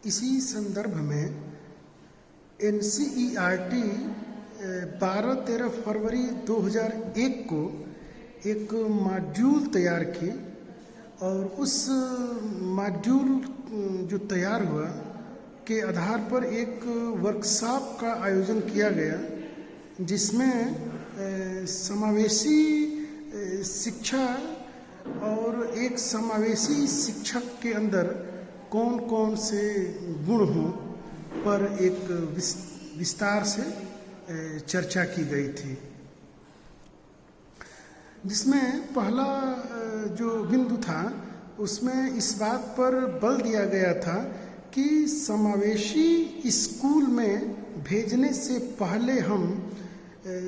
इसी संदर्भ में NCERT 12-13 फरवरी 2001 को एक मॉड्यूल तैयार की और उस मॉड्यूल जो तैयार हुआ के आधार पर एक वर्कशॉप का आयोजन किया गया, जिसमें समावेशी शिक्षा और एक समावेशी शिक्षक के अंदर कौन कौन से गुण हों पर एक विस्तार से चर्चा की गई थी, जिसमें पहला जो बिंदु था उसमें इस बात पर बल दिया गया था कि समावेशी स्कूल में भेजने से पहले हम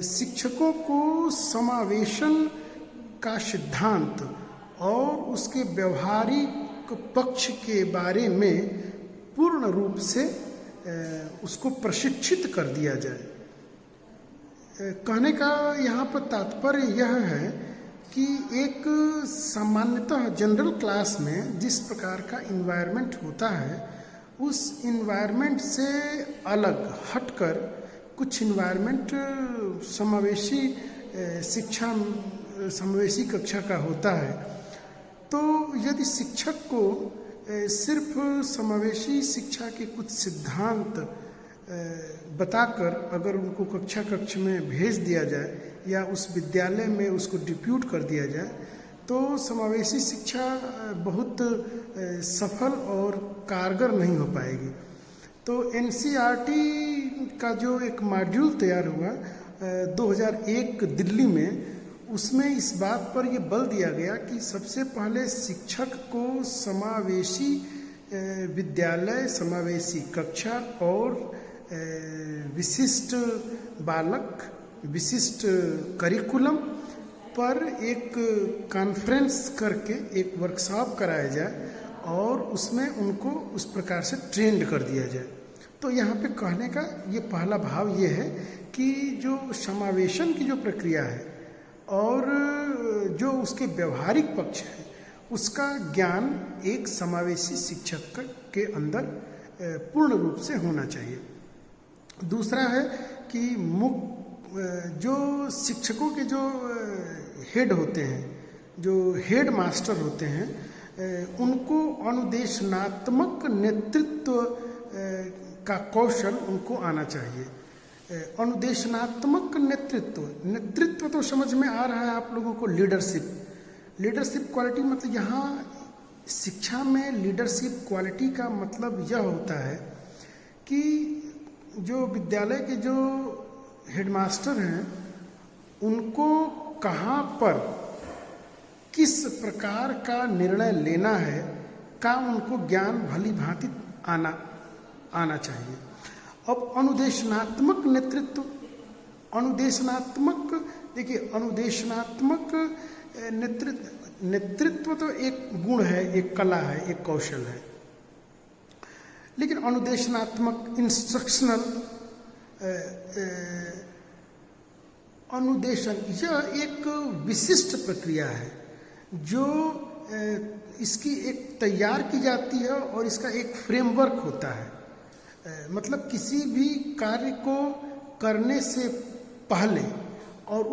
शिक्षकों को समावेशन का सिद्धांत और उसके व्यवहारिक पक्ष के बारे में पूर्ण रूप से उसको प्रशिक्षित कर दिया जाए। कहने का यहाँ पर तात्पर्य यह है कि एक सामान्यतः जनरल क्लास में जिस प्रकार का इन्वायरमेंट होता है, उस इन्वायरमेंट से अलग हटकर कुछ इन्वायरमेंट समावेशी शिक्षा समावेशी कक्षा का होता है। तो यदि शिक्षक को सिर्फ समावेशी शिक्षा के कुछ सिद्धांत बताकर अगर उनको कक्ष में भेज दिया जाए या उस विद्यालय में उसको डिप्यूट कर दिया जाए, तो समावेशी शिक्षा बहुत सफल और कारगर नहीं हो पाएगी। तो NCERT का जो एक मॉड्यूल तैयार हुआ 2001 दिल्ली में, उसमें इस बात पर ये बल दिया गया कि सबसे पहले शिक्षक को समावेशी विद्यालय, समावेशी कक्षा और विशिष्ट बालक, विशिष्ट करिकुलम पर एक कॉन्फ्रेंस करके एक वर्कशॉप कराया जाए और उसमें उनको उस प्रकार से ट्रेंड कर दिया जाए। तो यहाँ पे कहने का ये पहला भाव ये है कि जो समावेशन की जो प्रक्रिया है और जो उसके व्यवहारिक पक्ष है, उसका ज्ञान एक समावेशी शिक्षक के अंदर पूर्ण रूप से होना चाहिए। दूसरा है कि जो शिक्षकों के जो हेड होते हैं, जो हेड मास्टर होते हैं, उनको अनुदेशनात्मक नेतृत्व का कौशल उनको आना चाहिए। अनुदेशनात्मक नेतृत्व तो समझ में आ रहा है आप लोगों को। लीडरशिप क्वालिटी मतलब यहाँ शिक्षा में लीडरशिप क्वालिटी का मतलब यह होता है कि जो विद्यालय के जो हेडमास्टर हैं, उनको कहाँ पर किस प्रकार का निर्णय लेना है का उनको ज्ञान भली भांति आना चाहिए। अब अनुदेशनात्मक देखिए, अनुदेशनात्मक नेतृत्व तो एक गुण है, एक कला है, एक कौशल है, लेकिन अनुदेशनात्मक इंस्ट्रक्शनल अनुदेशन यह एक विशिष्ट प्रक्रिया है जो इसकी एक तैयार की जाती है और इसका एक फ्रेमवर्क होता है। मतलब किसी भी कार्य को करने से पहले और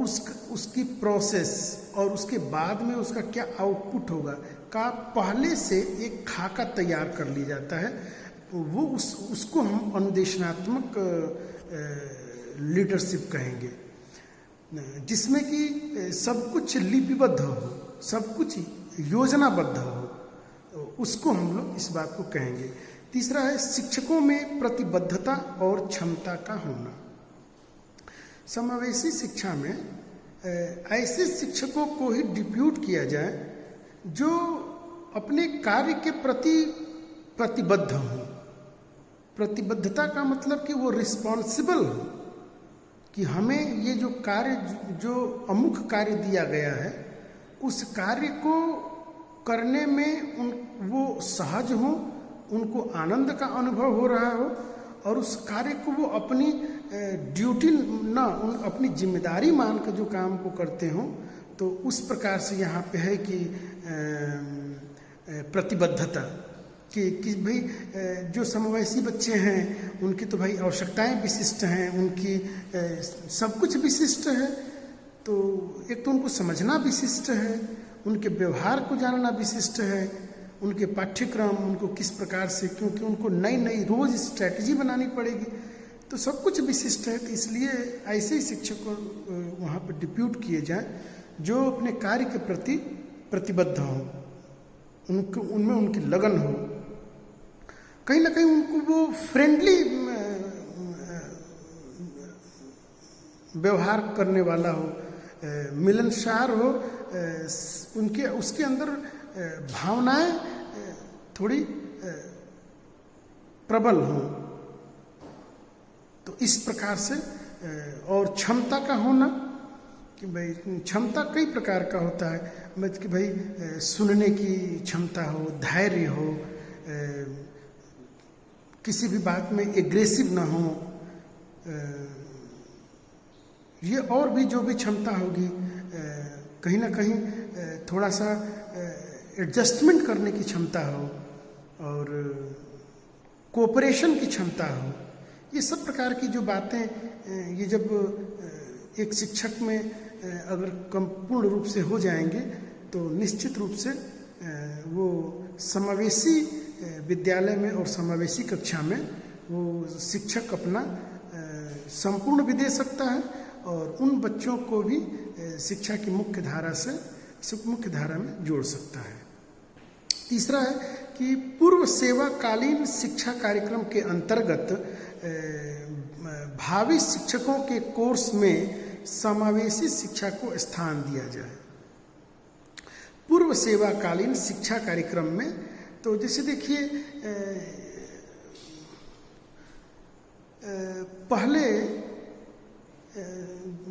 उसकी प्रोसेस और उसके बाद में उसका क्या आउटपुट होगा का पहले से एक खाका तैयार कर लिया जाता है। वो उसको हम अनुदेशनात्मक लीडरशिप कहेंगे, जिसमें कि सब कुछ लिपिबद्ध हो, सब कुछ योजनाबद्ध हो, उसको हम लोग इस बात को कहेंगे। तीसरा है शिक्षकों में प्रतिबद्धता और क्षमता का होना। समावेशी शिक्षा में ऐसे शिक्षकों को ही डिप्यूट किया जाए जो अपने कार्य के प्रति प्रतिबद्ध हो। प्रतिबद्धता का मतलब कि वो रिस्पॉन्सिबल हो कि हमें ये जो कार्य, जो अमुख कार्य दिया गया है, उस कार्य को करने में वो सहज हो, उनको आनंद का अनुभव हो रहा हो और उस कार्य को वो अपनी ड्यूटी ना, अपनी जिम्मेदारी मान कर जो काम को करते हों। तो उस प्रकार से यहाँ पे है कि प्रतिबद्धता कि भाई जो समवयसी बच्चे हैं उनकी तो भाई आवश्यकताएं विशिष्ट हैं, उनकी सब कुछ विशिष्ट है। तो एक तो उनको समझना विशिष्ट है, उनके व्यवहार को जानना विशिष्ट है, उनके पाठ्यक्रम उनको किस प्रकार से, क्योंकि उनको नई नई रोज स्ट्रैटेजी बनानी पड़ेगी, तो सब कुछ विशिष्ट है। तो इसलिए ऐसे ही शिक्षक को वहाँ पर डिप्यूट किए जाएं जो अपने कार्य के प्रति प्रतिबद्ध हों, उनको उनमें उनकी लगन हो, कहीं ना कहीं उनको वो फ्रेंडली व्यवहार करने वाला हो, मिलनसार हो, उनके उसके अंदर भावनाएं थोड़ी प्रबल हों। तो इस प्रकार से और क्षमता का होना कि भाई क्षमता कई प्रकार का होता है, मतलब कि भाई सुनने की क्षमता हो, धैर्य हो, किसी भी बात में एग्रेसिव ना हो, ये और भी जो भी क्षमता होगी, कहीं ना कहीं थोड़ा सा एडजस्टमेंट करने की क्षमता हो और कोऑपरेशन की क्षमता हो, ये सब प्रकार की जो बातें ये जब एक शिक्षक में अगर पूर्ण रूप से हो जाएंगे तो निश्चित रूप से वो समावेशी विद्यालय में और समावेशी कक्षा में वो शिक्षक अपना संपूर्ण भी दे सकता है और उन बच्चों को भी शिक्षा की मुख्य धारा में जोड़ सकता है। तीसरा है कि पूर्व सेवाकालीन शिक्षा कार्यक्रम के अंतर्गत भावी शिक्षकों के कोर्स में समावेशी शिक्षा को स्थान दिया जाए। पूर्व सेवाकालीन शिक्षा कार्यक्रम में तो जैसे देखिए पहले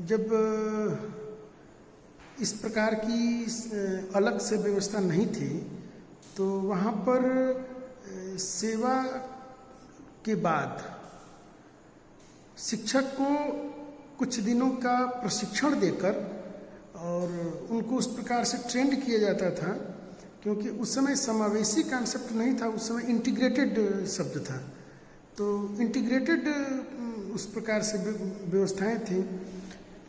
जब इस प्रकार की अलग से व्यवस्था नहीं थी तो वहाँ पर सेवा के बाद शिक्षक को कुछ दिनों का प्रशिक्षण देकर और उनको उस प्रकार से ट्रेंड किया जाता था, क्योंकि उस समय समावेशी कॉन्सेप्ट नहीं था, उस समय इंटीग्रेटेड शब्द था। तो इंटीग्रेटेड उस प्रकार से व्यवस्थाएं थी,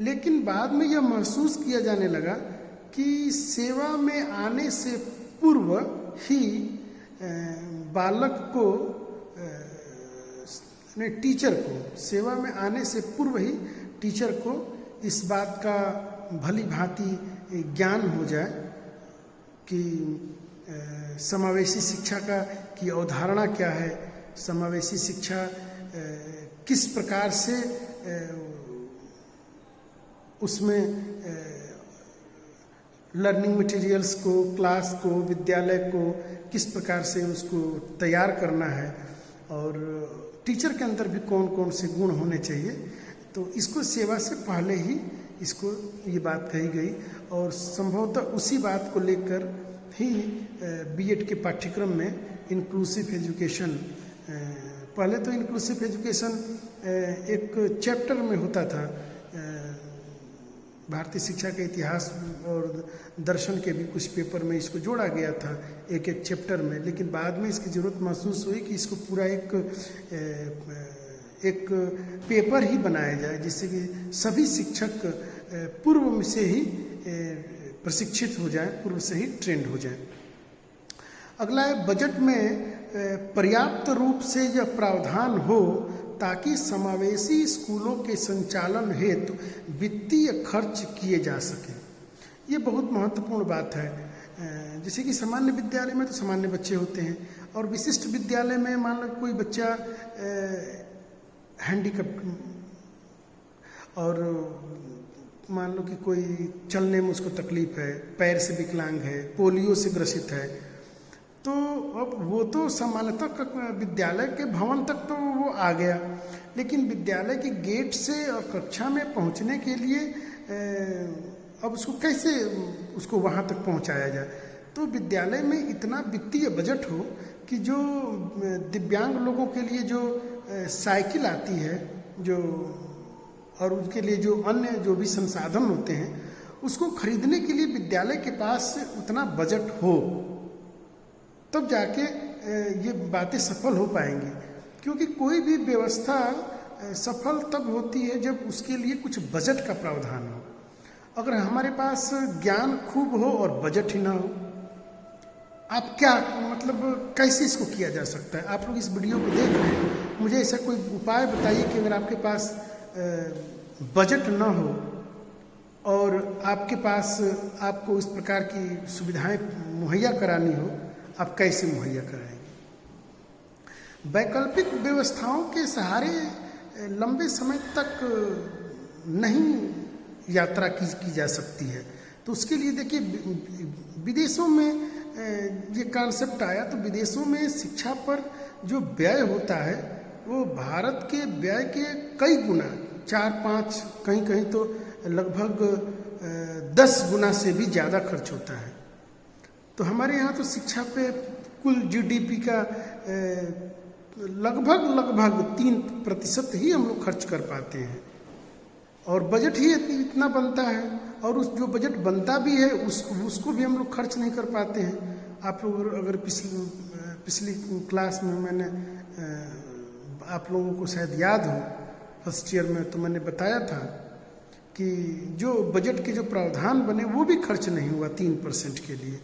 लेकिन बाद में यह महसूस किया जाने लगा कि सेवा में आने से पूर्व ही बालक को टीचर को सेवा में आने से पूर्व ही टीचर को इस बात का भली भांति ज्ञान हो जाए कि समावेशी शिक्षा की अवधारणा क्या है, समावेशी शिक्षा किस प्रकार से उसमें लर्निंग मटेरियल्स को, क्लास को, विद्यालय को किस प्रकार से उसको तैयार करना है और टीचर के अंदर भी कौन कौन से गुण होने चाहिए। तो इसको सेवा से पहले ही इसको ये बात कही गई और संभवतः उसी बात को लेकर ही बीएड के पाठ्यक्रम में इंक्लूसिव एजुकेशन, पहले तो इंक्लूसिव एजुकेशन एक चैप्टर में होता था, भारतीय शिक्षा के इतिहास और दर्शन के भी कुछ पेपर में इसको जोड़ा गया था एक एक चैप्टर में, लेकिन बाद में इसकी ज़रूरत महसूस हुई कि इसको पूरा एक पेपर ही बनाया जाए जिससे कि सभी शिक्षक पूर्व से ही प्रशिक्षित हो जाए, पूर्व से ही ट्रेंड हो जाए। अगला है बजट में पर्याप्त रूप से यह प्रावधान हो ताकि समावेशी स्कूलों के संचालन हेतु वित्तीय खर्च किए जा सके। ये बहुत महत्वपूर्ण बात है। जैसे कि सामान्य विद्यालय में तो सामान्य बच्चे होते हैं और विशिष्ट विद्यालय में मान लो कोई बच्चा हैंडीकैप्ड और मान लो कि कोई चलने में उसको तकलीफ है, पैर से विकलांग है, पोलियो से ग्रसित है, तो अब वो तो सामान्यतः विद्यालय के भवन तक तो वो आ गया, लेकिन विद्यालय के गेट से और कक्षा में पहुंचने के लिए अब उसको कैसे उसको वहां तक पहुंचाया जाए। तो विद्यालय में इतना वित्तीय बजट हो कि जो दिव्यांग लोगों के लिए जो साइकिल आती है जो और उसके लिए जो अन्य जो भी संसाधन होते हैं उसको खरीदने के लिए विद्यालय के पास उतना बजट हो, तब जाके ये बातें सफल हो पाएंगी। क्योंकि कोई भी व्यवस्था सफल तब होती है जब उसके लिए कुछ बजट का प्रावधान हो। अगर हमारे पास ज्ञान खूब हो और बजट ही ना हो, आप क्या मतलब कैसे इसको किया जा सकता है? आप लोग इस वीडियो को देख रहे हैं, मुझे ऐसा कोई उपाय बताइए कि अगर आपके पास बजट ना हो और आपके पास आपको इस प्रकार की सुविधाएं मुहैया करानी हो, आप कैसे मुहैया कराएंगे? वैकल्पिक व्यवस्थाओं के सहारे लंबे समय तक नहीं यात्रा की जा सकती है। तो उसके लिए देखिए, विदेशों में ये कॉन्सेप्ट आया, तो विदेशों में शिक्षा पर जो व्यय होता है वो भारत के व्यय के कई गुना, 4-5, कहीं कहीं तो लगभग 10 गुना से भी ज़्यादा खर्च होता है। तो हमारे यहाँ तो शिक्षा पे कुल जीडीपी का लगभग 3% ही हम लोग खर्च कर पाते हैं, और बजट ही इतना बनता है, और उस जो बजट बनता भी है उसको भी हम लोग खर्च नहीं कर पाते हैं। आप लोग अगर पिछली क्लास में मैंने आप लोगों को शायद याद हो, फर्स्ट ईयर में, तो मैंने बताया था कि जो बजट के जो प्रावधान बने वो भी खर्च नहीं हुआ 3% के लिए।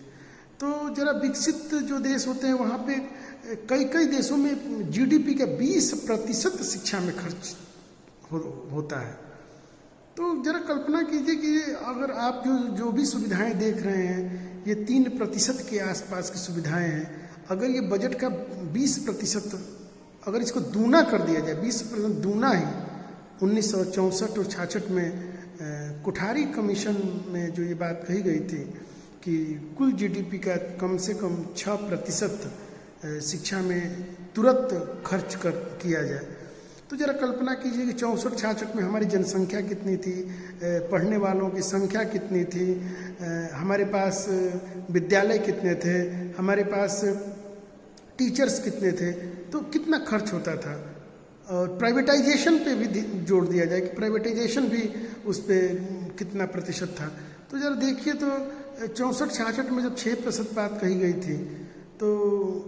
तो जरा विकसित जो देश होते हैं वहाँ पे कई देशों में जीडीपी का 20% शिक्षा में खर्च होता है। तो जरा कल्पना कीजिए कि अगर आप जो भी सुविधाएं देख रहे हैं, ये 3% के आसपास की सुविधाएं हैं, अगर ये बजट का 20% अगर इसको दूना कर दिया जाए, 20% दूना ही 1964 और 66 में कोठारी कमीशन में जो ये बात कही गई थी कि कुल जीडीपी का कम से कम 6% शिक्षा में तुरंत खर्च किया जाए। तो जरा कल्पना कीजिए कि 64-66 में हमारी जनसंख्या कितनी थी, पढ़ने वालों की संख्या कितनी थी, हमारे पास विद्यालय कितने थे, हमारे पास टीचर्स कितने थे, तो कितना खर्च होता था। और प्राइवेटाइजेशन पे भी जोड़ दिया जाए कि प्राइवेटाइजेशन भी उस पर कितना प्रतिशत था। तो जरा देखिए, तो 64-66 में जब 6% बात कही गई थी, तो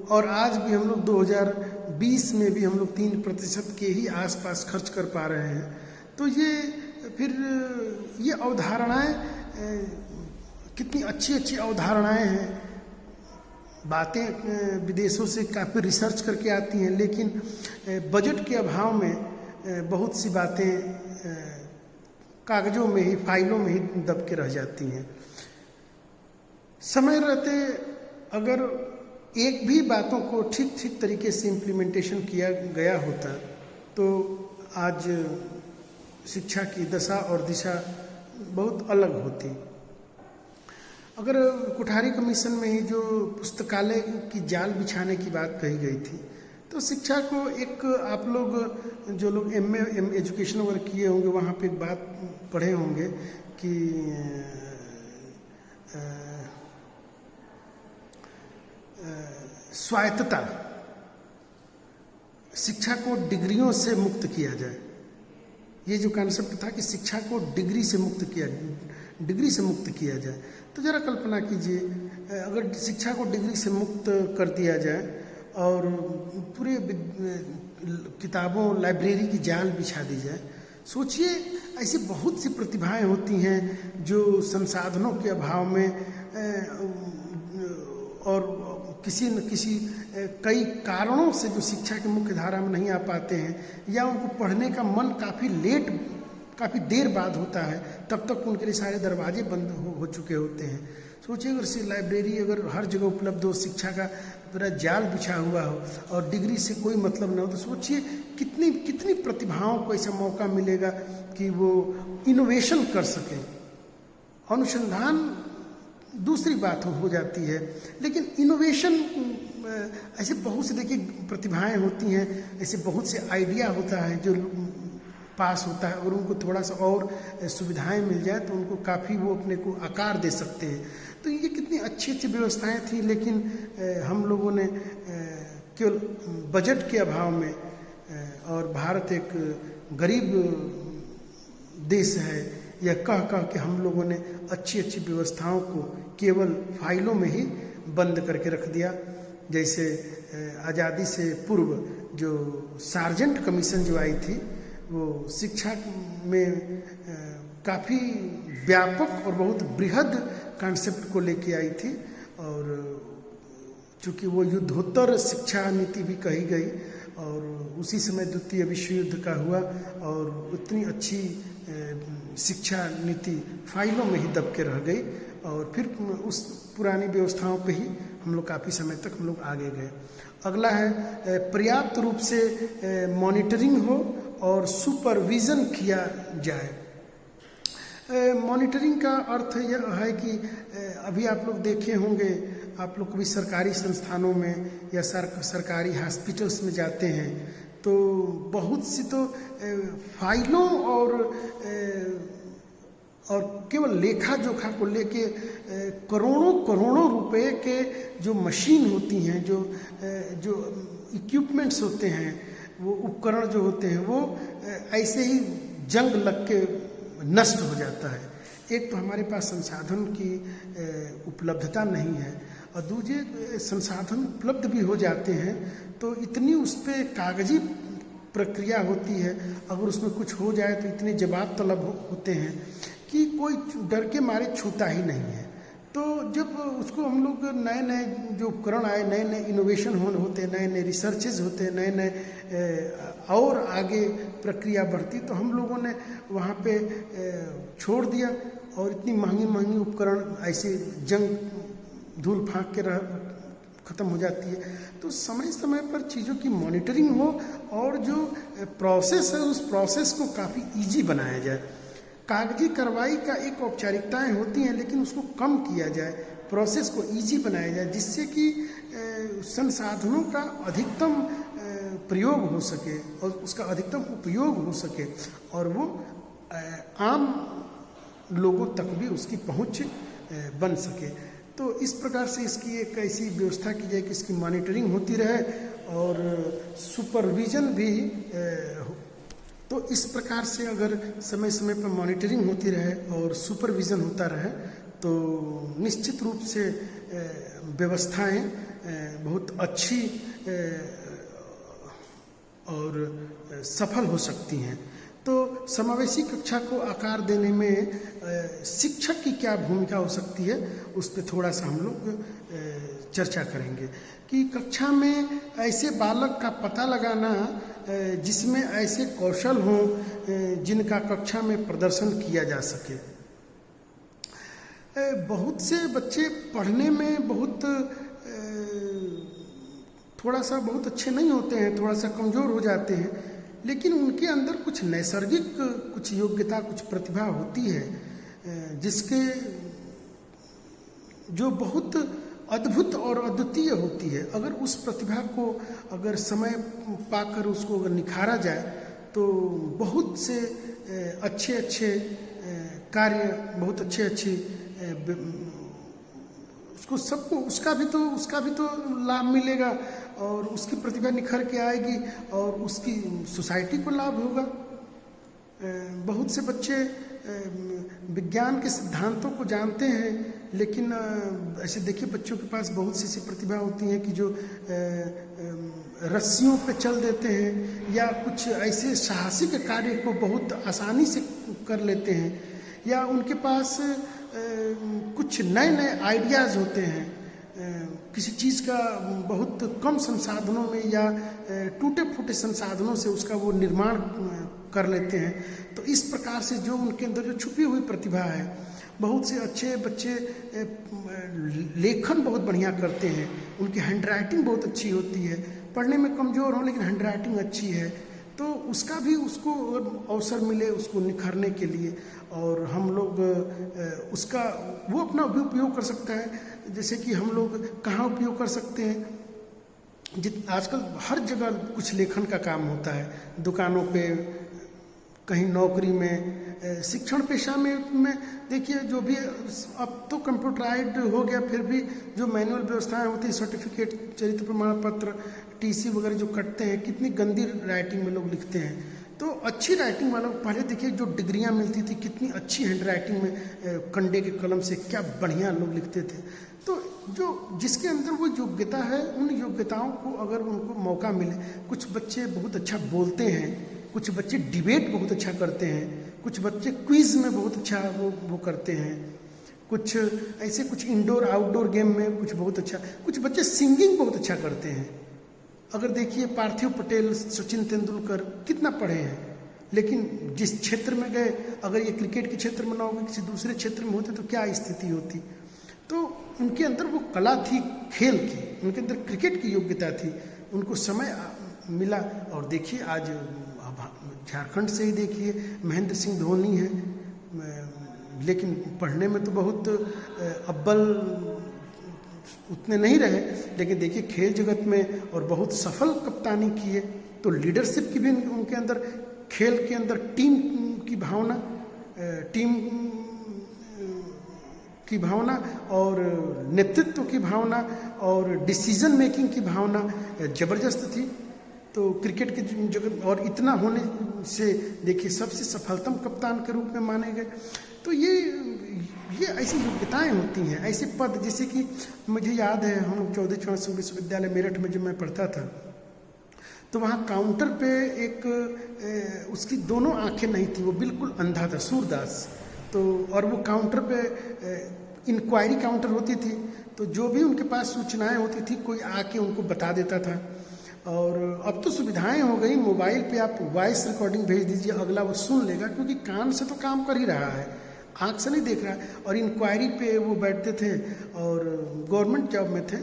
और आज भी हम लोग 2020 में भी हम लोग 3% के ही आसपास खर्च कर पा रहे हैं। तो ये फिर ये अवधारणाएं कितनी अच्छी अवधारणाएं हैं, बातें विदेशों से काफ़ी रिसर्च करके आती हैं, लेकिन बजट के अभाव में बहुत सी बातें कागज़ों में ही, फाइलों में ही दब के रह जाती हैं। समय रहते अगर एक भी बातों को ठीक तरीके से इम्प्लीमेंटेशन किया गया होता तो आज शिक्षा की दशा और दिशा बहुत अलग होती। अगर कोठारी कमीशन में ही जो पुस्तकालय की जाल बिछाने की बात कही गई थी, तो शिक्षा को एक, आप लोग जो लोग एमए एजुकेशन वगैरह किए होंगे वहाँ पे एक बात पढ़े होंगे कि स्वायत्तता, शिक्षा को डिग्रियों से मुक्त किया जाए। ये जो कॉन्सेप्ट था कि शिक्षा को डिग्री से मुक्त किया जाए। तो जरा कल्पना कीजिए, अगर शिक्षा को डिग्री से मुक्त कर दिया जाए और पूरे किताबों, लाइब्रेरी की जाल बिछा दी जाए। सोचिए, ऐसी बहुत सी प्रतिभाएं होती हैं जो संसाधनों के अभाव में और किसी न किसी कई कारणों से जो शिक्षा की मुख्य धारा में नहीं आ पाते हैं, या उनको पढ़ने का मन काफ़ी देर बाद होता है, तब तक उनके लिए सारे दरवाजे बंद हो चुके होते हैं। सोचिए, अगर लाइब्रेरी अगर हर जगह उपलब्ध हो, शिक्षा का पूरा जाल बिछा हुआ हो और डिग्री से कोई मतलब ना हो, तो सोचिए कितनी प्रतिभाओं को ऐसा मौका मिलेगा कि वो इनोवेशन कर सकें। अनुसंधान दूसरी बात हो जाती है, लेकिन इनोवेशन ऐसे बहुत से, देखिए, प्रतिभाएं होती हैं, ऐसे बहुत से आइडिया होता है जो पास होता है, और उनको थोड़ा सा और सुविधाएं मिल जाए तो उनको काफ़ी वो अपने को आकार दे सकते हैं। तो ये कितनी अच्छी व्यवस्थाएं थी, लेकिन हम लोगों ने केवल बजट के अभाव में, और भारत एक गरीब देश है, यह कह के हम लोगों ने अच्छी व्यवस्थाओं को केवल फाइलों में ही बंद करके रख दिया। जैसे आज़ादी से पूर्व जो सार्जेंट कमीशन जो आई थी वो शिक्षा में काफ़ी व्यापक और बहुत बृहद कॉन्सेप्ट को लेके आई थी, और चूँकि वो युद्धोत्तर शिक्षा नीति भी कही गई, और उसी समय द्वितीय विश्व युद्ध का हुआ, और उतनी अच्छी शिक्षा नीति फाइलों में ही दब के रह गई, और फिर उस पुरानी व्यवस्थाओं पे ही हम लोग काफ़ी समय तक हम लोग आगे गए। अगला है पर्याप्त रूप से मॉनिटरिंग हो और सुपरविज़न किया जाए। मॉनिटरिंग का अर्थ यह है कि अभी आप लोग देखे होंगे, आप लोग कभी सरकारी संस्थानों में या सरकारी हॉस्पिटल्स में जाते हैं तो बहुत सी तो फाइलों और केवल लेखा जोखा को लेके करोड़ों करोड़ों रुपए के जो मशीन होती हैं, जो इक्विपमेंट्स होते हैं, वो उपकरण जो होते हैं, वो ऐसे ही जंग लग के नष्ट हो जाता है। एक तो हमारे पास संसाधन की उपलब्धता नहीं है, और दूसरे संसाधन उपलब्ध भी हो जाते हैं तो इतनी उस पर कागजी प्रक्रिया होती है, अगर उसमें कुछ हो जाए तो इतने जवाब तलब होते हैं कि कोई डर के मारे छूता ही नहीं है। तो जब उसको हम लोग नए नए जो उपकरण आए, नए नए इनोवेशन होते हैं, नए नए रिसर्चेज होते हैं, नए नए और आगे प्रक्रिया बढ़ती, तो हम लोगों ने वहाँ पे छोड़ दिया, और इतनी महंगी महंगी उपकरण ऐसे जंग धूल फाँक के ख़त्म हो जाती है। तो समय समय पर चीज़ों की मॉनिटरिंग हो, और जो प्रोसेस है उस प्रोसेस को काफ़ी ईजी बनाया जाए। कागजी कार्रवाई का एक औपचारिकताएं होती हैं, लेकिन उसको कम किया जाए, प्रोसेस को ईजी बनाया जाए, जिससे कि संसाधनों का अधिकतम प्रयोग हो सके और उसका अधिकतम उपयोग हो सके, और वो आम लोगों तक भी उसकी पहुंच बन सके। तो इस प्रकार से इसकी एक ऐसी व्यवस्था की जाए कि इसकी मॉनिटरिंग होती रहे और सुपरविज़न भी तो इस प्रकार से अगर समय समय पर मॉनिटरिंग होती रहे और सुपरविज़न होता रहे तो निश्चित रूप से व्यवस्थाएं बहुत अच्छी और सफल हो सकती हैं। तो समावेशी कक्षा को आकार देने में शिक्षक की क्या भूमिका हो सकती है, उस पर थोड़ा सा हम लोग चर्चा करेंगे कि कक्षा में ऐसे बालक का पता लगाना जिसमें ऐसे कौशल हों जिनका कक्षा में प्रदर्शन किया जा सके। बहुत से बच्चे पढ़ने में बहुत अच्छे नहीं होते हैं, थोड़ा सा कमज़ोर हो जाते हैं, लेकिन उनके अंदर कुछ नैसर्गिक कुछ योग्यता, कुछ प्रतिभा होती है जिसके जो बहुत अद्भुत और अद्वितीय होती है। अगर उस प्रतिभा को अगर समय पाकर उसको अगर निखारा जाए तो बहुत से अच्छे कार्य, बहुत अच्छे उसको सबको उसका भी तो लाभ मिलेगा और उसकी प्रतिभा निखर के आएगी और उसकी सोसाइटी को लाभ होगा। बहुत से बच्चे विज्ञान के सिद्धांतों को जानते हैं, लेकिन ऐसे देखिए बच्चों के पास बहुत सी ऐसी प्रतिभा होती हैं कि जो रस्सियों पे चल देते हैं या कुछ ऐसे साहसिक कार्य को बहुत आसानी से कर लेते हैं, या उनके पास कुछ नए आइडियाज़ होते हैं, किसी चीज़ का बहुत कम संसाधनों में या टूटे फूटे संसाधनों से उसका वो निर्माण कर लेते हैं। तो इस प्रकार से जो उनके अंदर जो छुपी हुई प्रतिभा है, बहुत से अच्छे बच्चे लेखन बहुत बढ़िया करते हैं, उनकी हैंडराइटिंग बहुत अच्छी होती है, पढ़ने में कमज़ोर हो लेकिन हैंडराइटिंग अच्छी है, तो उसका भी उसको अवसर मिले उसको निखारने के लिए, और हम लोग उसका वो अपना भी उपयोग कर सकता है। जैसे कि हम लोग कहाँ उपयोग कर सकते हैं, आजकल हर जगह कुछ लेखन का काम होता है, दुकानों पे, कहीं नौकरी में, शिक्षण पेशा में देखिए जो भी अब तो कंप्यूटराइज्ड हो गया, फिर भी जो मैनुअल व्यवस्थाएं होती हैं, सर्टिफिकेट, चरित्र प्रमाण पत्र, टीसी वगैरह जो कटते हैं, कितनी गंदी राइटिंग में लोग लिखते हैं। तो अच्छी राइटिंग वालों को पहले देखिए जो डिग्रियां मिलती थी, कितनी अच्छी हैंड राइटिंग में कंडे के कलम से क्या बढ़िया लोग लिखते थे। तो जो जिसके अंदर वो योग्यता है, उन योग्यताओं को अगर उनको मौका मिले, कुछ बच्चे बहुत अच्छा बोलते हैं, कुछ बच्चे डिबेट बहुत अच्छा करते हैं, कुछ बच्चे क्विज में बहुत अच्छा वो करते हैं, कुछ ऐसे कुछ इंडोर आउटडोर गेम में कुछ बहुत अच्छा, कुछ बच्चे सिंगिंग बहुत अच्छा करते हैं। अगर देखिए पार्थिव पटेल, सचिन तेंदुलकर कितना पढ़े हैं, लेकिन जिस क्षेत्र में गए, अगर ये क्रिकेट के क्षेत्र में ना होगा, किसी दूसरे क्षेत्र में होते तो क्या स्थिति होती। तो उनके अंदर वो कला थी खेल की, उनके अंदर क्रिकेट की योग्यता थी, उनको समय मिला। और देखिए आज झारखंड से ही देखिए महेंद्र सिंह धोनी है, लेकिन पढ़ने में तो बहुत अव्वल उतने नहीं रहे, लेकिन देखिए खेल जगत में और बहुत सफल कप्तानी की है। तो लीडरशिप की भी उनके अंदर, खेल के अंदर टीम की भावना, टीम की भावना और नेतृत्व की भावना और डिसीजन मेकिंग की भावना जबरदस्त थी। तो क्रिकेट के जगत और इतना होने से देखिए सबसे सफलतम कप्तान के रूप में माने गए। तो ये ऐसी योग्यताएं होती हैं, ऐसे पद, जैसे कि मुझे याद है हम लोग चौधरी चरण सिंह विश्वविद्यालय मेरठ में जब मैं पढ़ता था, तो वहाँ काउंटर पे एक उसकी दोनों आंखें नहीं थी, वो बिल्कुल अंधा था, सूरदास। तो और वो काउंटर पे इंक्वायरी काउंटर होती थी, तो जो भी उनके पास सूचनाएं होती थी कोई आके उनको बता देता था। और अब तो सुविधाएं हो गई, मोबाइल पे आप वॉइस रिकॉर्डिंग भेज दीजिए, अगला वो सुन लेगा, क्योंकि कान से तो काम कर ही रहा है, आँख से नहीं देख रहा है। और इंक्वायरी पे वो बैठते थे और गवर्नमेंट जॉब में थे,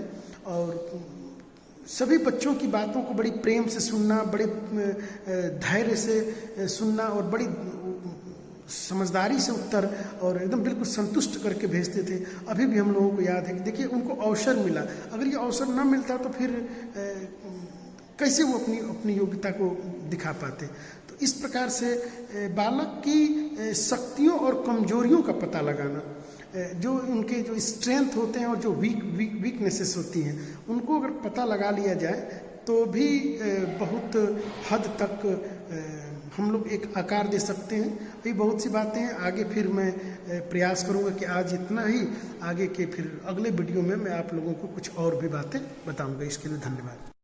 और सभी बच्चों की बातों को बड़ी प्रेम से सुनना, बड़े धैर्य से सुनना और बड़ी समझदारी से उत्तर और एकदम बिल्कुल संतुष्ट करके भेजते थे। अभी भी हम लोगों को याद है कि देखिए उनको अवसर मिला, अगर ये अवसर ना मिलता तो फिर कैसे वो अपनी योग्यता को दिखा पाते। तो इस प्रकार से बालक की शक्तियों और कमजोरियों का पता लगाना, जो उनके जो स्ट्रेंथ होते हैं और जो वीकनेसेस होती हैं, उनको अगर पता लगा लिया जाए तो भी बहुत हद तक हम लोग एक आकार दे सकते हैं। ये बहुत सी बातें हैं, आगे फिर मैं प्रयास करूंगा कि आज इतना ही, आगे के फिर अगले वीडियो में मैं आप लोगों को कुछ और भी बातें बताऊंगा। इसके लिए धन्यवाद।